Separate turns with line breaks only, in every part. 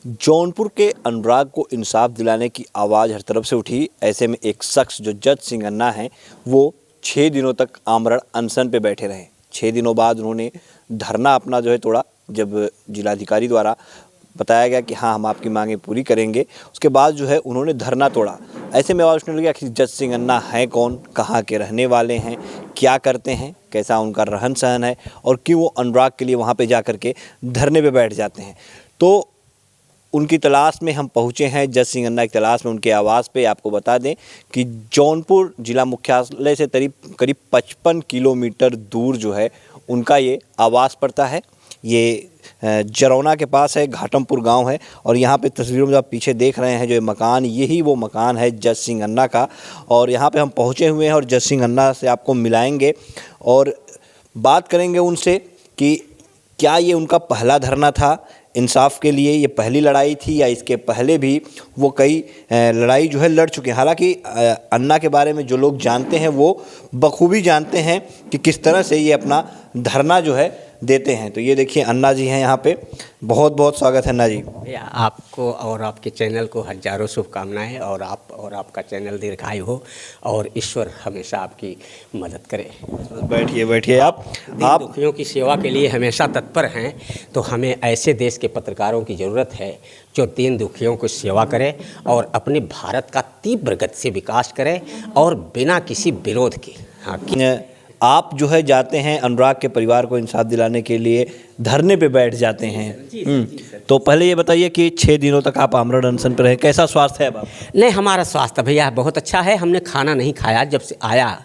जौनपुर के अनुराग को इंसाफ दिलाने की आवाज़ हर तरफ से उठी। ऐसे में एक शख्स जो जज सिंह अन्ना हैं वो 6 दिनों तक आमरण अनशन पे बैठे रहे। 6 दिनों बाद उन्होंने धरना अपना जो है तोड़ा। जब जिलाधिकारी द्वारा बताया गया कि हाँ हम आपकी मांगें पूरी करेंगे, उसके बाद जो है उन्होंने धरना तोड़ा। ऐसे में आवाज़ उठने लगी कि जज सिंह अन्ना हैं कौन, कहाँ के रहने वाले हैं, क्या करते हैं, कैसा उनका रहन सहन है और क्यों वो अनुराग के लिए वहाँ पे जा कर के धरने पे बैठ जाते हैं। तो उनकी तलाश में हम पहुँचे हैं, जज सिंह अन्ना की तलाश में उनके आवास पे। आपको बता दें कि जौनपुर जिला मुख्यालय से करीब 55 किलोमीटर दूर जो है उनका ये आवास पड़ता है। ये जरौना के पास है, घाटमपुर गांव है। और यहाँ पे तस्वीरों में जो आप पीछे देख रहे हैं जो ये मकान, यही वो मकान है जज सिंह अन्ना का। और यहाँ पे हम पहुँचे हुए हैं और जज सिंह अन्ना से आपको मिलाएंगे और बात करेंगे उनसे कि क्या ये उनका पहला धरना था इंसाफ के लिए, ये पहली लड़ाई थी या इसके पहले भी वो कई लड़ाई जो है लड़ चुके हैं। हालांकि अन्ना के बारे में जो लोग जानते हैं वो बखूबी जानते हैं कि किस तरह से ये अपना धरना जो है देते हैं। तो ये देखिए अन्ना जी हैं यहाँ पे। बहुत बहुत स्वागत है अन्ना जी।
भैया आपको और आपके चैनल को हजारों शुभकामनाएं और आपका चैनल दीर्घायु हो और ईश्वर हमेशा आपकी मदद करे।
बैठिए बैठिए। आप
दुखियों की सेवा के लिए हमेशा तत्पर हैं, तो हमें ऐसे देश के पत्रकारों की ज़रूरत है जो दीन दुखियों को सेवा करे और अपने भारत का तीव्र गति से विकास करे और बिना किसी विरोध के। हाँ,
आप जो है जाते हैं अनुराग के परिवार को इंसाफ दिलाने के लिए, धरने पे बैठ जाते हैं। तो पहले ये बताइए कि 6 दिनों तक आप आमरण अनशन पर रहे, कैसा स्वास्थ्य है अब?
नहीं, हमारा स्वास्थ्य भैया बहुत अच्छा है। हमने खाना नहीं खाया जब से आया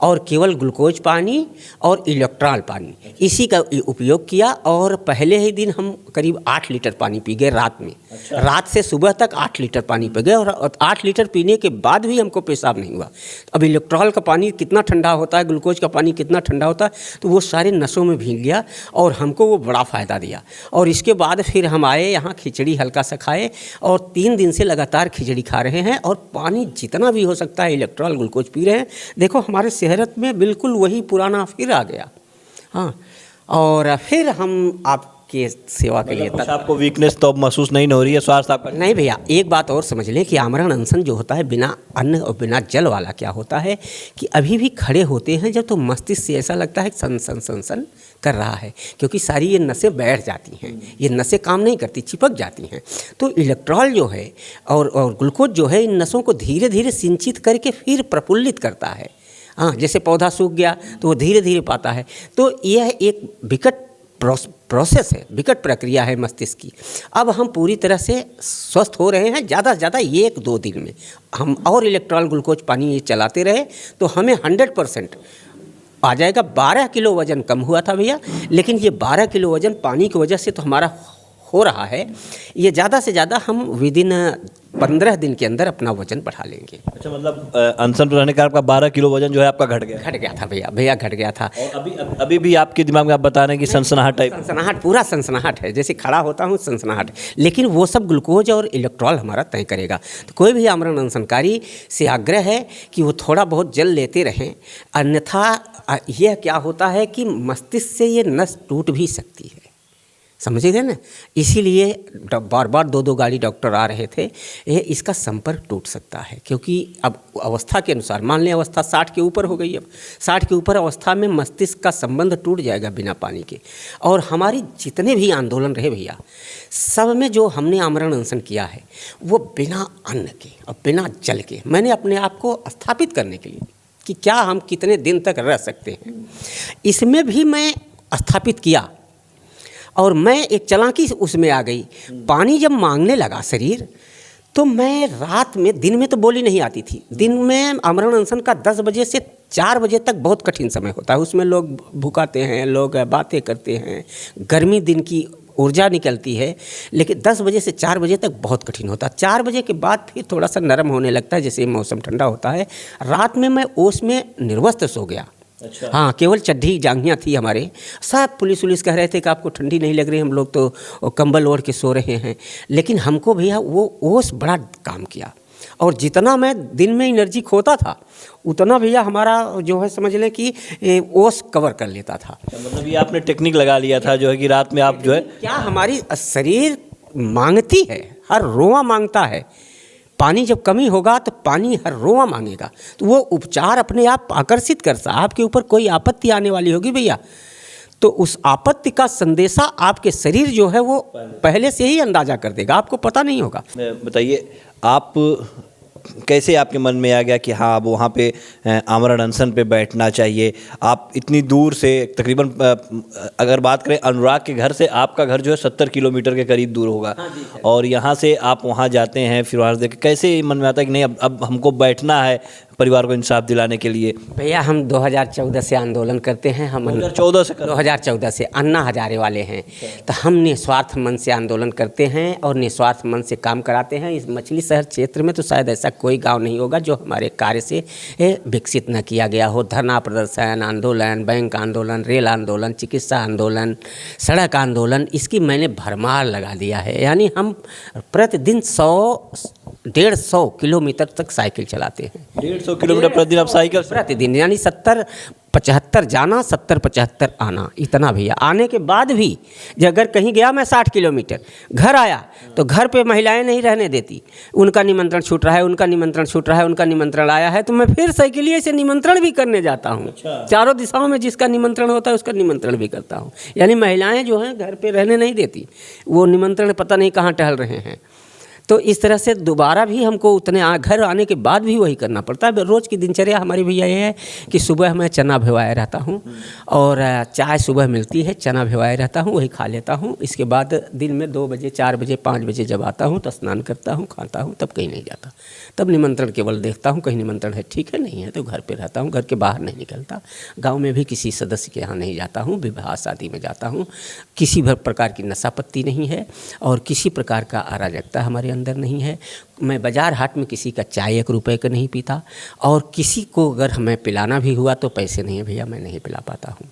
और केवल ग्लूकोज पानी और इलेक्ट्रॉल पानी इसी का उपयोग किया। और पहले ही दिन हम करीब 8 लीटर पानी पी गए रात में। अच्छा। रात से सुबह तक 8 लीटर पानी पी गए और 8 लीटर पीने के बाद भी हमको पेशाब नहीं हुआ। अब इलेक्ट्रॉल का पानी कितना ठंडा होता है, ग्लूकोज का पानी कितना ठंडा होता है, तो वो सारे नसों में भीग गया और हमको वो बड़ा फ़ायदा दिया। और इसके बाद फिर हम आए यहाँ, खिचड़ी हल्का सा खाए और 3 दिन से लगातार खिचड़ी खा रहे हैं और पानी जितना भी हो सकता है इलेक्ट्रॉल ग्लूकोज पी रहे हैं। देखो हमारे सेहत में बिल्कुल वही पुराना फिर आ गया। हाँ, और फिर हम आपके सेवा के लिए
आपको वीकनेस तो अब महसूस नहीं हो रही है? स्वास्थ्य आपका
नहीं भैया, एक बात और समझ लें कि आमरण अनशन जो होता है बिना अन्न और बिना जल वाला, क्या होता है कि अभी भी खड़े होते हैं जब तो मस्तिष्क से ऐसा लगता है सन सन सन सन कर रहा है, क्योंकि सारी ये नसें बैठ जाती हैं, ये नसें काम नहीं करती, चिपक जाती हैं। तो इलेक्ट्रॉल जो है और ग्लूकोज जो है इन नसों को धीरे धीरे सिंचित करके फिर प्रफुल्लित करता है। हाँ, जैसे पौधा सूख गया तो वो धीरे धीरे पाता है। तो यह एक विकट प्रोसेस है, विकट प्रक्रिया है मस्तिष्क की। अब हम पूरी तरह से स्वस्थ हो रहे हैं। ज़्यादा से ज़्यादा 1-2 दिन में हम और इलेक्ट्रॉल ग्लूकोज पानी ये चलाते रहे तो हमें 100% आ जाएगा। 12 किलो वज़न कम हुआ था भैया, लेकिन ये 12 किलो वज़न पानी की वजह से तो हमारा हो रहा है। ये ज़्यादा से ज़्यादा हम विदिन 15 दिन के अंदर अपना वजन बढ़ा लेंगे।
अच्छा, मतलब अनशन पर रहने का आपका 12 किलो वजन जो है आपका घट गया
था भैया घट गया था।
और अभी भी आपके दिमाग में आप बता रहे हैं कि सनसनाहट टाइप?
सनसनाहट, पूरा सनसनाहट है, जैसे खड़ा होता हूँ सनसनाहट। लेकिन वो सब ग्लूकोज और इलेक्ट्रॉल हमारा तय करेगा। तो कोई भी आमरण अनशनकारी से आग्रह है कि वो थोड़ा बहुत जल लेते रहें, अन्यथा यह क्या होता है कि मस्तिष्क से ये नस टूट भी सकती है, समझे गए ना। इसीलिए बार बार 2-2 गाड़ी डॉक्टर आ रहे थे। ये इसका संपर्क टूट सकता है, क्योंकि अब अवस्था के अनुसार, मान लें अवस्था 60 के ऊपर हो गई, अब 60 के ऊपर अवस्था में मस्तिष्क का संबंध टूट जाएगा बिना पानी के। और हमारी जितने भी आंदोलन रहे भैया, सब में जो हमने आमरण अनशन किया है वो बिना अन्न के और बिना जल के, मैंने अपने आप को स्थापित करने के लिए कि क्या हम कितने दिन तक रह सकते हैं, इसमें भी मैं स्थापित किया। और मैं एक चालाकी उसमें आ गई। पानी जब मांगने लगा शरीर, तो मैं रात में, दिन में तो बोली नहीं आती थी। दिन में आमरण अनशन का 10 बजे से 4 बजे तक बहुत कठिन समय होता है। उसमें लोग भुकाते हैं, लोग बातें करते हैं, गर्मी दिन की ऊर्जा निकलती है। लेकिन 10 बजे से 4 बजे तक बहुत कठिन होता है। 4 बजे के बाद फिर थोड़ा सा नरम होने लगता है, जैसे मौसम ठंडा होता है। रात में मैं ओस में निर्वस्त्र सो गया। अच्छा। हाँ, केवल चड्ढी जांघियाँ थी हमारे। सब पुलिस कह रहे थे कि आपको ठंडी नहीं लग रही, हम लोग तो कंबल ओढ़ के सो रहे हैं। लेकिन हमको भैया वो ओस बड़ा काम किया। और जितना मैं दिन में एनर्जी खोता था उतना भैया हमारा जो है समझ लें कि ओस कवर कर लेता था।
मतलब ये आपने टेक्निक लगा लिया था जो है कि रात में आप जो है
क्या हमारी शरीर मांगती है, हर रोआ मांगता है। पानी जब कमी होगा तो पानी हर रोआ मांगेगा, तो वो उपचार अपने आप आकर्षित करता है। आपके ऊपर कोई आपत्ति आने वाली होगी भैया, तो उस आपत्ति का संदेशा आपके शरीर जो है वो पहले से ही अंदाजा कर देगा, आपको पता नहीं होगा।
बताइए, आप कैसे आपके मन में आ गया कि हाँ अब वहाँ पे आमरण अनशन पे बैठना चाहिए? आप इतनी दूर से तकरीबन अगर बात करें अनुराग के घर से, आपका घर जो है 70 किलोमीटर के करीब दूर होगा, और यहाँ से आप वहाँ जाते हैं, फिर वहाँ से कैसे मन में आता है कि नहीं अब हमको बैठना है परिवार को इंसाफ दिलाने के लिए?
भैया हम 2014 से आंदोलन करते हैं। हम 2014 से अन्ना हजारे वाले हैं, तो हम निस्वार्थ मन से आंदोलन करते हैं और निस्वार्थ मन से काम कराते हैं। इस मछली शहर क्षेत्र में तो शायद ऐसा कोई गांव नहीं होगा जो हमारे कार्य से विकसित न किया गया हो। धरना प्रदर्शन आंदोलन, बैंक आंदोलन, रेल आंदोलन, चिकित्सा आंदोलन, सड़क आंदोलन, इसकी मैंने भरमार लगा दिया है। यानी हम प्रतिदिन 100-150 किलोमीटर तक साइकिल चलाते हैं।
150 किलोमीटर प्रतिदिन आप साइकिल?
प्रतिदिन, यानी 70-75 जाना, 70-75 आना, इतना भैया। आने के बाद भी जब अगर कहीं गया मैं 60 किलोमीटर, घर आया तो घर पे महिलाएं नहीं रहने देती, उनका निमंत्रण छूट रहा है, उनका निमंत्रण छूट रहा है, उनका निमंत्रण आया है, तो मैं फिर साइकिलिए से निमंत्रण भी करने जाता हूँ। चारों दिशाओं में जिसका निमंत्रण होता है उसका निमंत्रण भी करता हूँ। यानी महिलाएं जो हैं घर पे रहने नहीं देती, वो निमंत्रण पता नहीं कहाँ टहल रहे हैं। तो इस तरह से दोबारा भी हमको उतने घर आने के बाद भी वही करना पड़ता है। रोज़ की दिनचर्या हमारी भैया ये है कि सुबह मैं चना भिगोए रहता हूँ, और चाय सुबह मिलती है, चना भिगोए रहता हूँ, वही खा लेता हूँ। इसके बाद दिन में 2 बजे, 4 बजे, 5 बजे जब आता हूँ तो स्नान करता हूँ, खाता हूँ, तब कहीं नहीं जाता। तब निमंत्रण केवल देखता हूँ, कहीं निमंत्रण है ठीक है, नहीं है तो घर पे रहता हूँ, घर के बाहर नहीं निकलता। गाँव में भी किसी सदस्य के यहाँ नहीं जाता हूँ, विवाह शादी में जाता हूँ। किसी भी प्रकार की नशापत्ती नहीं है और किसी प्रकार का अराजकता हमारे अंदर नहीं है। मैं बाजार हाट में किसी का चाय 1 रुपए का नहीं पीता, और किसी को अगर हमें पिलाना भी हुआ तो पैसे नहीं है भैया, मैं नहीं पिला पाता हूँ।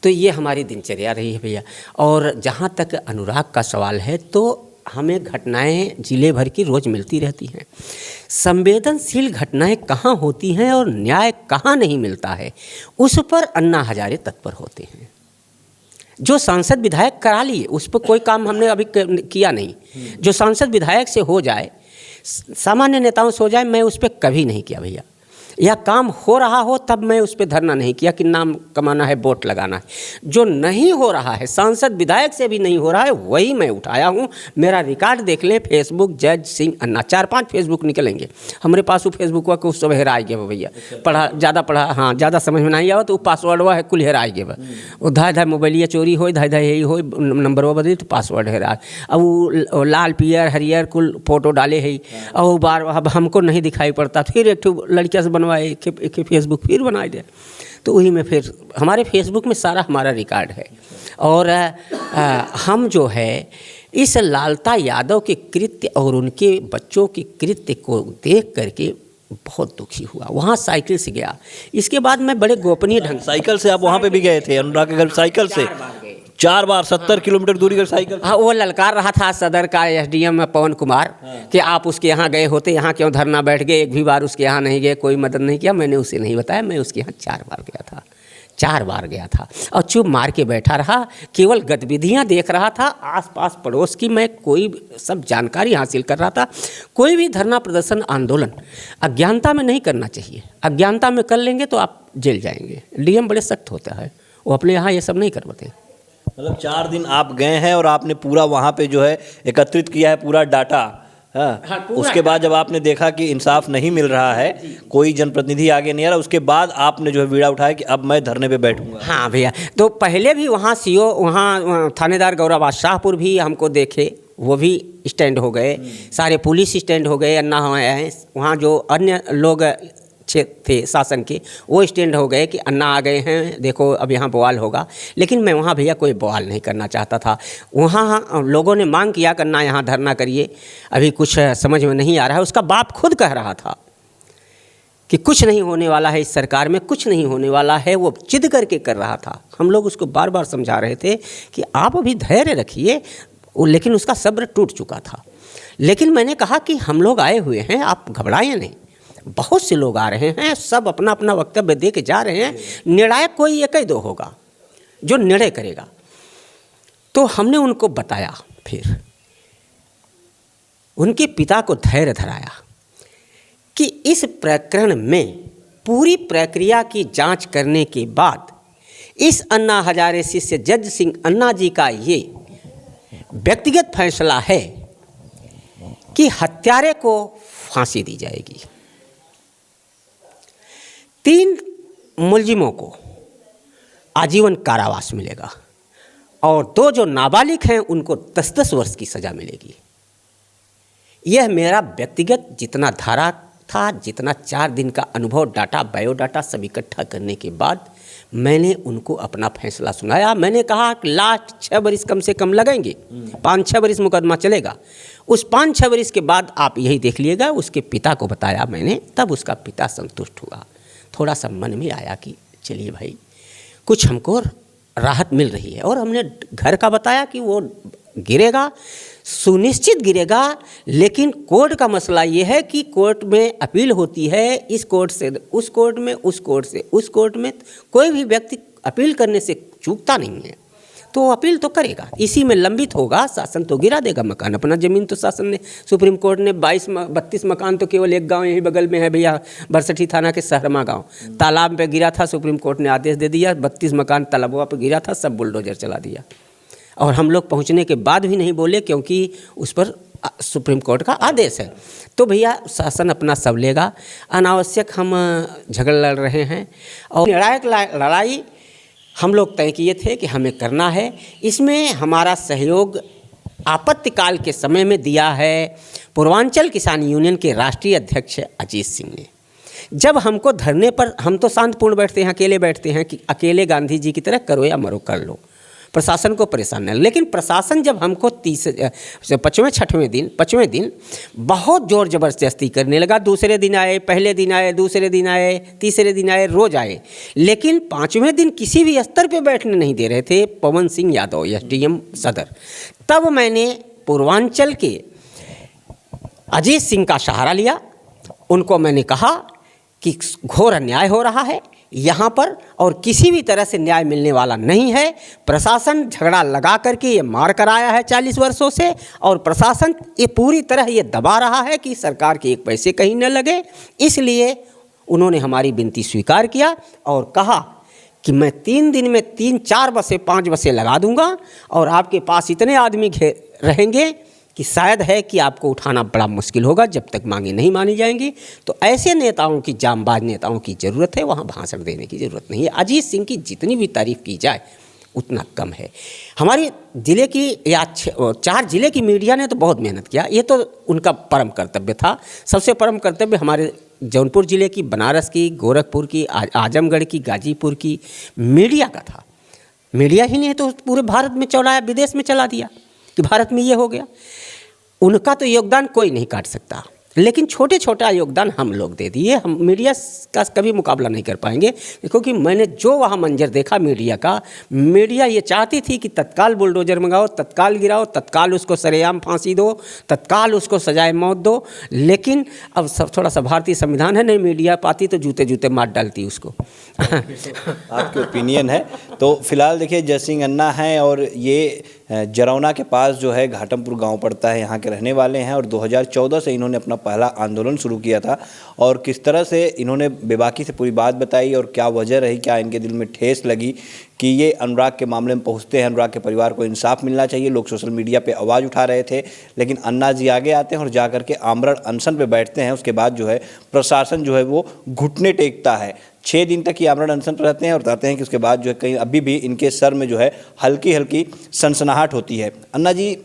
तो ये हमारी दिनचर्या रही है भैया। और जहाँ तक अनुराग का सवाल है, तो हमें घटनाएं जिले भर की रोज़ मिलती रहती हैं। संवेदनशील घटनाएं कहाँ होती हैं और न्याय कहाँ नहीं मिलता है, उस पर अन्ना हजारे तत्पर होते हैं। जो सांसद विधायक करा लिए उस पर कोई काम हमने अभी किया नहीं। जो सांसद विधायक से हो जाए, सामान्य नेताओं से हो जाए, मैं उस पर कभी नहीं किया भैया। या काम हो रहा हो तब मैं उस पर धरना नहीं किया कि नाम कमाना है, वोट लगाना है। जो नहीं हो रहा है, सांसद विधायक से भी नहीं हो रहा है, वही मैं उठाया हूँ। मेरा रिकॉर्ड देख लें, फेसबुक जज सिंह अन्ना, 4-5 फेसबुक निकलेंगे हमारे पास। वो फेसबुक को सब हेराए गए भैया, पढ़ा हाँ ज़्यादा समझ में नहीं आवा तो पासवर्ड है कुल हेराए गए। वो धाय मोबाइलिया चोरी हो, धाय यही हो, नंबर वो बदली तो पासवर्ड हेरा। अब वो लाल पियर हरियर कुल फोटो डाले है, और बार अब हमको नहीं दिखाई पड़ता। फिर एक लड़किया से एक फेसबुक फिर बनाए दे, तो वही में फिर हमारे फेसबुक में सारा हमारा रिकॉर्ड है। और हम जो है इस लालता यादव के कृत्य और उनके बच्चों के कृत्य को देख करके बहुत दुखी हुआ। वहाँ साइकिल से गया। इसके बाद मैं बड़े गोपनीय ढंग,
साइकिल से आप वहाँ पे भी गए थे अनुराग के घर? साइकिल से 4 बार 70 किलोमीटर दूरी का साइकिल?
हाँ, वो ललकार रहा था सदर का एसडीएम पवन कुमार कि आप उसके यहाँ गए होते, यहाँ क्यों धरना बैठ गए, एक भी बार उसके यहाँ नहीं गए, कोई मदद नहीं किया। मैंने उसे नहीं बताया, मैं उसके यहाँ 4 बार गया था, 4 बार गया था, और चुप मार के बैठा रहा, केवल गतिविधियाँ देख रहा था। आसपास पड़ोस की मैं कोई सब जानकारी हासिल कर रहा था। कोई भी धरना प्रदर्शन आंदोलन अज्ञानता में नहीं करना चाहिए। अज्ञानता में कर लेंगे तो आप जेल जाएंगे। डीएम बड़े सख्त होता है, वो अपने यहाँ ये सब नहीं करवाते।
मतलब 4 दिन आप गए हैं और आपने पूरा वहाँ पे जो है एकत्रित किया है पूरा डाटा। हाँ, उसके बाद जब आपने देखा कि इंसाफ नहीं मिल रहा है, कोई जनप्रतिनिधि आगे नहीं आ रहा, उसके बाद आपने जो है बीड़ा उठाया कि अब मैं धरने पे बैठूंगा।
हाँ भैया, तो पहले भी वहाँ सीओ, वहाँ थानेदार गौरव शाहपुर भी हमको देखे, वो भी स्टैंड हो गए, सारे पुलिस स्टैंड हो गए, अन्ना हैं वहाँ जो अन्य लोग थे शासन के, वो स्टैंड हो गए कि अन्ना आ गए हैं, देखो अब यहाँ बवाल होगा। लेकिन मैं वहाँ भैया कोई बवाल नहीं करना चाहता था। वहाँ लोगों ने मांग किया कि अन्ना यहाँ धरना करिए, अभी कुछ समझ में नहीं आ रहा है। उसका बाप खुद कह रहा था कि कुछ नहीं होने वाला है, इस सरकार में कुछ नहीं होने वाला है, वो जिद करके कर रहा था। हम लोग उसको बार बार समझा रहे थे कि आप अभी धैर्य रखिए, लेकिन उसका सब्र टूट चुका था। लेकिन मैंने कहा कि हम लोग आए हुए हैं, आप घबराएं नहीं, बहुत से लोग आ रहे हैं, सब अपना अपना वक्तव्य दे के जा रहे हैं, निर्णायक कोई 1-2 होगा जो निर्णय करेगा। तो हमने उनको बताया फिर उनके पिता को धैर्य धराया कि इस प्रकरण में पूरी प्रक्रिया की जांच करने के बाद इस अन्ना हजारे शिष्य जज सिंह अन्ना जी का ये व्यक्तिगत फैसला है कि हत्यारे को फांसी दी जाएगी। 3 मुलजिमों को आजीवन कारावास मिलेगा और 2 जो नाबालिग हैं उनको 10-10 वर्ष की सज़ा मिलेगी। यह मेरा व्यक्तिगत जितना धारा था, जितना 4 दिन का अनुभव, डाटा, बायोडाटा सब इकट्ठा करने के बाद मैंने उनको अपना फैसला सुनाया। मैंने कहा कि लास्ट 6 वर्ष कम से कम लगेंगे, 5-6 वर्ष मुकदमा चलेगा। उस 5-6 वर्ष के बाद आप यही देख लीजिएगा। उसके पिता को बताया मैंने, तब उसका पिता संतुष्ट हुआ। थोड़ा सा मन में आया कि चलिए भाई कुछ हमको राहत मिल रही है। और हमने घर का बताया कि वो गिरेगा, सुनिश्चित गिरेगा, लेकिन कोर्ट का मसला ये है कि कोर्ट में अपील होती है, इस कोर्ट से उस कोर्ट में, उस कोर्ट से उस कोर्ट में। कोई भी व्यक्ति अपील करने से चूकता नहीं है, तो वो अपील तो करेगा, इसी में लंबित होगा। शासन तो गिरा देगा मकान, अपना ज़मीन तो शासन ने, सुप्रीम कोर्ट ने 32 मकान तो केवल एक गांव यहीं बगल में है भैया, बरसठी थाना के सहरमा गांव, तालाब पे गिरा था। सुप्रीम कोर्ट ने आदेश दे दिया, 32 मकान तालाबों पे गिरा था, सब बुलडोजर चला दिया। और हम लोग पहुंचने के बाद भी नहीं बोले, क्योंकि उस पर सुप्रीम कोर्ट का आदेश है। तो भैया शासन अपना सब लेगा, अनावश्यक हम झगड़ लड़ रहे हैं। और निर्णायक लड़ाई हम लोग तय किए थे कि हमें करना है। इसमें हमारा सहयोग आपत्तिकाल के समय में दिया है पूर्वांचल किसान यूनियन के राष्ट्रीय अध्यक्ष अजीत सिंह ने। जब हमको धरने पर, हम तो शांतपूर्ण बैठते हैं, अकेले बैठते हैं कि अकेले गांधी जी की तरह करो या मरो, कर लो, प्रशासन को परेशान नहीं। लेकिन प्रशासन जब हमको 5वें दिन बहुत ज़ोर ज़बरदस्ती करने लगा। दूसरे दिन आए, पहले दिन आए, दूसरे दिन आए, तीसरे दिन आए, रोज़ आए, लेकिन 5वें दिन किसी भी स्तर पे बैठने नहीं दे रहे थे पवन सिंह यादव, एसडीएम सदर। तब मैंने पूर्वांचल के अजीत सिंह का सहारा लिया। उनको मैंने कहा कि घोर अन्याय हो रहा है यहाँ पर और किसी भी तरह से न्याय मिलने वाला नहीं है। प्रशासन झगड़ा लगा करके ये मार कराया है 40 वर्षों से, और प्रशासन ये पूरी तरह ये दबा रहा है कि सरकार के 1 पैसे कहीं न लगे। इसलिए उन्होंने हमारी विनती स्वीकार किया और कहा कि मैं 3 दिन में 3-4 बसें, 5 बसें लगा दूंगा और आपके पास इतने आदमी रहेंगे कि शायद है कि आपको उठाना बड़ा मुश्किल होगा जब तक मांगे नहीं मानी जाएंगी। तो ऐसे नेताओं की, जांबाज नेताओं की ज़रूरत है, वहाँ भाषण देने की ज़रूरत नहीं है। अजीत सिंह की जितनी भी तारीफ़ की जाए उतना कम है। हमारे ज़िले की या 4 ज़िले की मीडिया ने तो बहुत मेहनत किया, ये तो उनका परम कर्तव्य था। सबसे परम कर्तव्य हमारे जौनपुर ज़िले की, बनारस की, गोरखपुर की, आजमगढ़ की, गाजीपुर की मीडिया का था। मीडिया ही नहीं तो पूरे भारत में चलाया, विदेश में चला दिया कि भारत में ये हो गया। उनका तो योगदान कोई नहीं काट सकता, लेकिन छोटे छोटा योगदान हम लोग दे दिए। हम मीडिया का कभी मुकाबला नहीं कर पाएंगे, क्योंकि मैंने जो वहाँ मंजर देखा मीडिया का, मीडिया ये चाहती थी कि तत्काल बुलडोजर मंगाओ, तत्काल गिराओ, तत्काल उसको सरेआम फांसी दो, तत्काल उसको सजाए मौत दो। लेकिन अब सब थोड़ा सा भारतीय संविधान है, नहीं मीडिया पाती तो जूते जूते मार डालती उसको।
आपकी ओपिनियन है। तो फिलहाल देखिए जय सिंह अन्ना हैं और ये जरौना के पास जो है घाटमपुर गांव पड़ता है, यहाँ के रहने वाले हैं और 2014 से इन्होंने अपना पहला आंदोलन शुरू किया था। और किस तरह से इन्होंने बेबाकी से पूरी बात बताई और क्या वजह रही, क्या इनके दिल में ठेस लगी कि ये अनुराग के मामले में पहुँचते हैं, अनुराग के परिवार को इंसाफ मिलना चाहिए। लोग सोशल मीडिया पे आवाज़ उठा रहे थे, लेकिन अन्ना जी आगे आते हैं और जा कर के आमरण अनशन पे बैठते हैं। उसके बाद जो है प्रशासन जो है वो घुटने टेकता है। 6 दिन तक ये आमरण अनशन पर रहते हैं और बताते हैं कि उसके बाद जो है कहीं अभी भी इनके सर में जो है हल्की हल्की सनसनाहट होती है। अन्ना जी,